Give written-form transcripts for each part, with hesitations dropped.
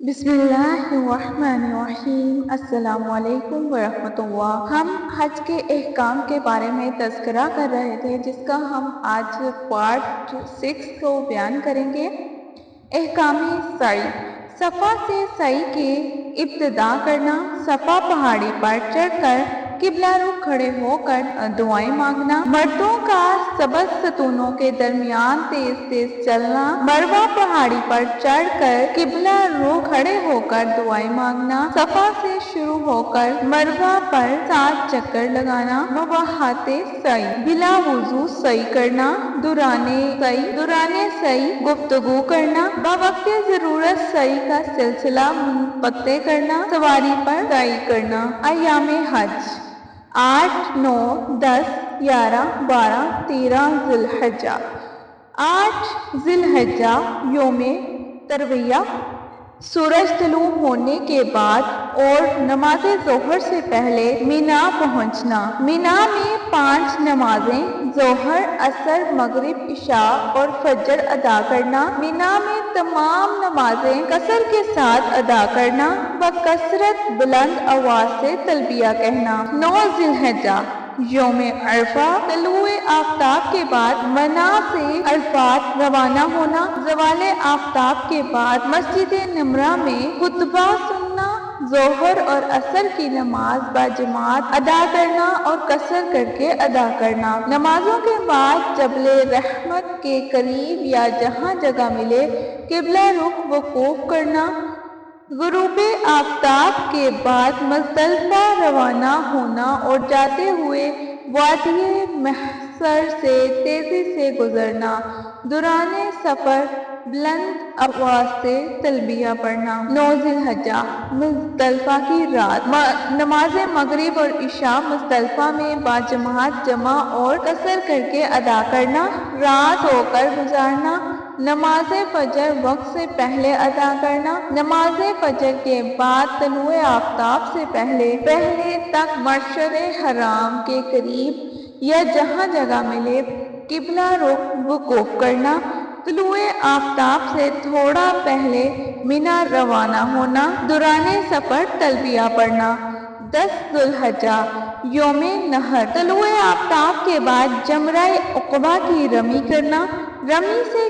बिस्मिल्लाहिर्रहमानिर्रहीम। अस्सलाम वालेकुम वरहमतुल्लाह। हम हज के अहकाम के बारे में तज़किरा कर रहे थे, जिसका हम आज पार्ट 6 को बयान करेंगे। अहकाम सई। सफ़ा से सई के इब्तिदा करना, सफ़ा पहाड़ी पर चढ़कर किबला रुख खड़े होकर दुआएं मांगना, मर्दों का सबज सतूनों के दरमियान तेज तेज चलना, मरवा पहाड़ी पर चढ़कर किबला रुख खड़े होकर दुआएं मांगना, सफ़ा से शुरू होकर मरवा पर 7 चक्कर लगाना, मवाहाते सई, बिला वुजू सई करना, दुराने सई गुफ्तगू करना, बवक्ते ज़रूरत सई का सिलसिला मुनक़ते करना, सवारी पर सई करना। अय्यामे हज 8, 9, 10, 11, 12, 13 ज़िलहज्जा। 8 ज़िलहज्जा योमे तरविया, सूरज तुलू होने के बाद और नमाज ज़ोहर से पहले मीना पहुंचना। मीना में 5 नमाजें ज़ोहर, असर, मगरिब, इशा और फजर अदा करना। मीना में तमाम नमाजें कसर के साथ अदा करना, बकसरत बुलंद आवाज से तलबिया कहना। 9 ज़िलहज्जा यौम अरफा, तलुए आफ्ताब के बाद मना से अरफात रवाना होना, ज़वाले आफ्ताब के बाद मस्जिद नमरा में खुतबा सुनना, ज़ोहर और असर की नमाज बाजमात अदा करना और कसर करके अदा करना। नमाजों के बाद जबले रहमत के करीब या जहाँ जगह मिले किबला रुख वकूफ करना। गुरूबे आफ्ताब के बाद मुज़दलिफ़ा रवाना होना और जाते हुए वादिये महसर से तेजी से गुजरना। दुराने सफ़र बुलंद आवाज से तलबिया पढ़ना। 9 ज़िलहज्जा मुज़दलिफ़ा की रात, नमाज मगरिब और इशा मुज़दलिफ़ा में बाजमात जमा और कसर करके अदा करना, रात सोकर गुजारना। नमाज फजर वक्त से पहले अदा करना। नमाज फजर के बाद तलुए आफ्ताब से पहले तक मशअर हराम के करीब या जहाँ जगह मिले किबला रुख वकूफ करना। तुलुए आफ्ताब से थोड़ा पहले मीना रवाना होना, दुराने सफ़र तलबिया पढ़ना। 10 ज़ुल्हज्जा यौमे नहर, तलुए आफ्ताब के बाद जमराए उक़बा की रमी करना। रमी से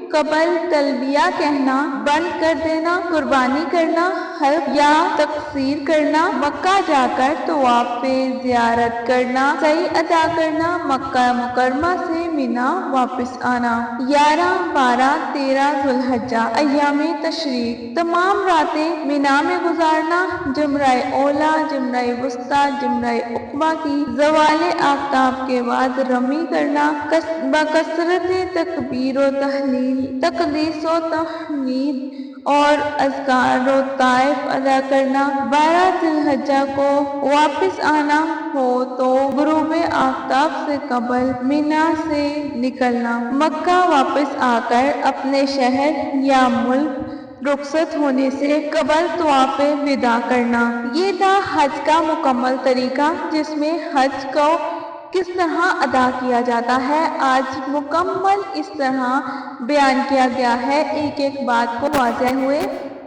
कबल तलबिया कहना बंद कर देना, कुर्बानी करना, हल्क़ या तक़सीर करना, मक्का जाकर तवाफ़े ज़ियारत करना, सई अदा करना, मक्का मुकरमा से मीना वापस आना। 11, 12, 13 ज़ुल्हज्जा अय्यामे तशरीक़, तमाम रातें मीना में गुजारना, जमराए ओला, जमराए वुस्ता, जमराए उक़बा की ज़वाले आफ्ताब के बाद रमी करना, बकसरत तकबीर व तहलील, तक़दीस व तहमीद और अज़कार व ताइफ अदा करना। 12 ज़िलहज्जा को वापस आना हो तो गुरूबे आफ्ताब से कबल मीना से निकलना, मक्का वापस आकर अपने शहर या मुल्क रुखसत होने से कबल तवाफ़े विदा करना। ये था हज का मुकम्मल तरीका, जिसमें हज को किस तरह अदा किया जाता है आज मुकम्मल इस तरह बयान किया गया है। एक एक बात को वाज़ेह हुए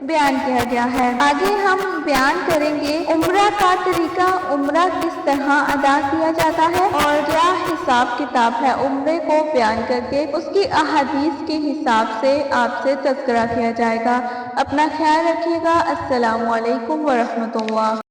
बयान किया गया है। आगे हम बयान करेंगे उम्रा का तरीका, उम्रा किस तरह अदा किया जाता है और क्या हिसाब किताब है उम्रे को बयान करके उसकी अहादीस के हिसाब से आपसे तज़किरा किया जाएगा। अपना ख्याल रखिएगा। अस्सलामु अलैकुम वरहमतुल्लाह।